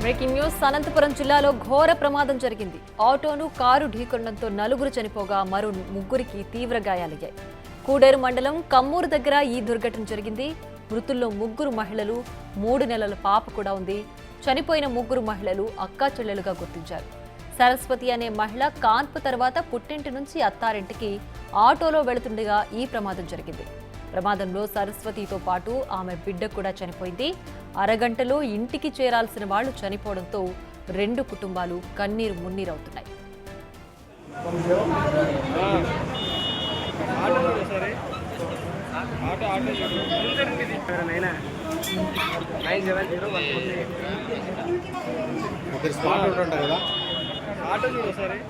Breaking news Anantapuram జిల్లాలో ఘోర ప్రమాదం జరిగింది. ఆటోను కారు ఢీకొనడంతో నలుగురు చనిపోగా మరో ముగ్గురికి తీవ్ర గాయాలయ్యాయి. కూడేరు మండలం కమ్మూరు దగ్గర ఈ దుర్ఘటన జరిగింది. మృతుల్లో ముగ్గురు మహిళలు, 3 నెలల పాప కూడా ఉంది. చనిపోయిన ముగ్గురు మహిళలు అక్కా చెల్లెలుగా గుర్తించారు. సరస్వతి అనే మహిళ కాన్పు తర్వాత పుట్టింటి నుంచి అత్తారింటికి ఆటోలో వెళుతుండగా ఈ ప్రమాదం జరిగింది. ప్రమాదంలో సరస్వతితో పాటు ఆమె బిడ్డ కూడా చనిపోయింది. అరగంటలో ఇంటికి చేరాల్సిన వాళ్లు చనిపోవడంతో 2 కుటుంబాలు కన్నీరు మున్నీరవుతున్నాయి.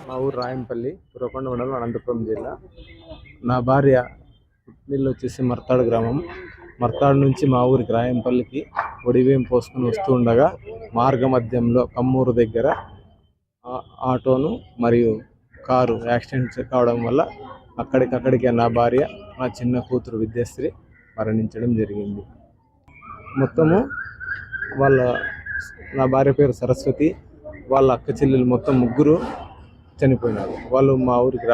మా ఊరు రాయంపల్లి, పురకొండ మండలం, అనంతపురం జిల్లా. నా భార్య పుట్టినిల్లు వచ్చేసి మర్తాడు గ్రామం. మర్తాడు నుంచి మా ఊరికి రాయంపల్లికి ఒడివేం పోసుకుని వస్తూ ఉండగా మార్గ మధ్యంలో కమ్మూరు దగ్గర ఆటోను మరియు కారు యాక్సిడెంట్ కావడం వల్ల అక్కడికక్కడికే నా భార్య, నా చిన్న కూతురు విద్యాశ్రీ మరణించడం జరిగింది. మొత్తము నా భార్య పేరు సరస్వతి, వాళ్ళ అక్క చెల్లెలు మొత్తం ముగ్గురు చనిపోయినారు. వాళ్ళు మా ఊరికి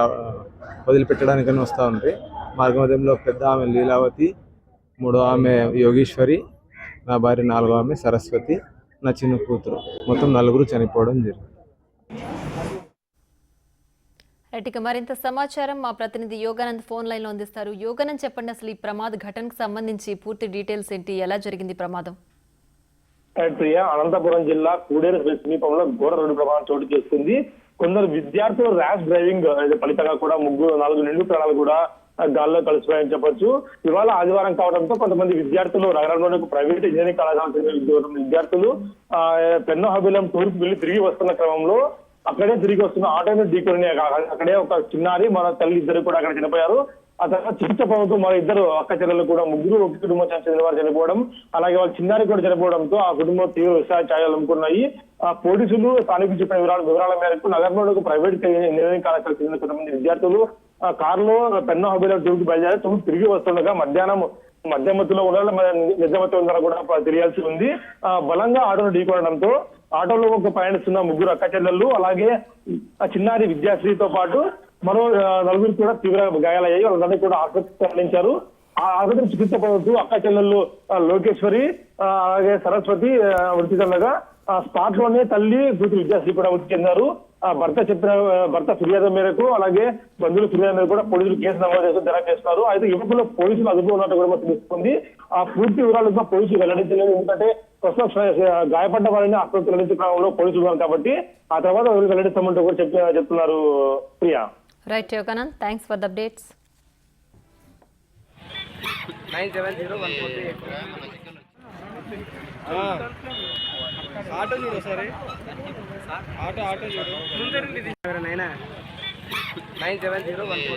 వదిలిపెట్టడానికని వస్తూ ఉంటే మార్గమధ్యంలో పెద్ద ఆమె లీలావతి, 3వ ఆమె యోగేశ్వరి, నా భార్య 4వ ఆమె సరస్వతి, నా చిన్న కూతురు, మొత్తం 4 చనిపోవడం జరిగింది. ఇక మరింత సమాచారం మా ప్రతినిధి యోగానంద్ ఫోన్ లైన్లో అందిస్తారు. యోగానంద్, చెప్పండి, అసలు ఈ ప్రమాద ఘటనకు సంబంధించి పూర్తి డీటెయిల్స్ ఏంటి, ఎలా జరిగింది ప్రమాదం? ప్రియ, అనంతపురం జిల్లా కూడేరు సమీపంలో ఘోర రోడ్డు ప్రమాదం చోటు చేసుకుంది. కొందరు విద్యార్థులు ర్యాష్ డ్రైవింగ్ ఫలితంగా కూడా 4 నిండు ప్రాణాలు కూడా గాల్లో కలిసిపోయాయని చెప్పొచ్చు. ఇవాళ ఆదివారం కావడంతో కొంతమంది విద్యార్థులు నగరంలోని ప్రైవేట్ ఇంజనీరింగ్ కళాశాల విద్యార్థులు పెన్నోహబిలం టూర్కి వెళ్లి తిరిగి వస్తున్న క్రమంలో అక్కడే తిరిగి వస్తున్న ఆటోను ఢీకొని అక్కడే ఒక చిన్నారి, మన తల్లి ఇద్దరు కూడా అక్కడ చనిపోయారు. ఆ తర్వాత చికిత్స పొందుతూ మరో 2 అక్క చెల్లెలు కూడా 3 ఒక కుటుంబం చెందిన వారు చనిపోవడం, అలాగే వాళ్ళ చిన్నారి కూడా చనిపోవడంతో ఆ కుటుంబం తీవ్ర విషాద ఛాయలు అమ్ముకున్నాయి. పోలీసులు స్థానికులు చెప్పిన వివరాల మేరకు నగరంలో ప్రైవేట్ ఇంజనీరింగ్ కళాశాలకు చెందిన కొంతమంది విద్యార్థులు కారులో పెన్నోహబిలం టూర్కి బయలుదేరి తిరిగి వస్తుండగా మధ్యాహ్నం మధ్యమత్తులో నిజమత్తులో ఉందని కూడా తెలియాల్సి ఉంది. బలంగా ఆటోను ఢీకొనడంతో ఆటోలో ప్రయాణిస్తున్న 3 అక్క చెల్లెళ్ళు, అలాగే చిన్నారి విద్యాశ్రీతో పాటు మరో 4 కూడా తీవ్ర గాయాలయ్యాయి. వాళ్ళందరినీ కూడా ఆసుపత్రికి తరలించారు. ఆ ఆసుపత్రి చికిత్స పొందుతూ అక్క చెల్లెళ్ళు లోకేశ్వరి, అలాగే సరస్వతి మృతి చెందగా స్పాట్ లోనే తల్లి, కూతురు విద్యాశ్రీ కూడా మృతి చెందారు. భర్త ఫిర్యాదు మేరకు, అలాగే బంధువుల ఫిర్యాదు మేరకు కూడా పోలీసులు కేసు నమోదు చేసి దర్యాప్తు చేస్తున్నారు. అయితే యువకులు పోలీసులు అదుపులో ఉన్నట్టు కూడా తెలుస్తుంది. ఆ పూర్తి వివరాలు పోలీసులు వెల్లడించలేదు, ఎందుకంటే ప్రస్తుతం గాయపడ్డ వారిని ఆసుపత్రి వెల్లడించే క్రమంలో పోలీసులు ఉన్నారు కాబట్టి ఆ తర్వాత వెల్లడిస్తామంటూ కూడా చెప్తున్నారు. Priya. Right Yoganand, thanks for the updates. 9701438 auto చూడు సరే, ఆటో చూడు 97014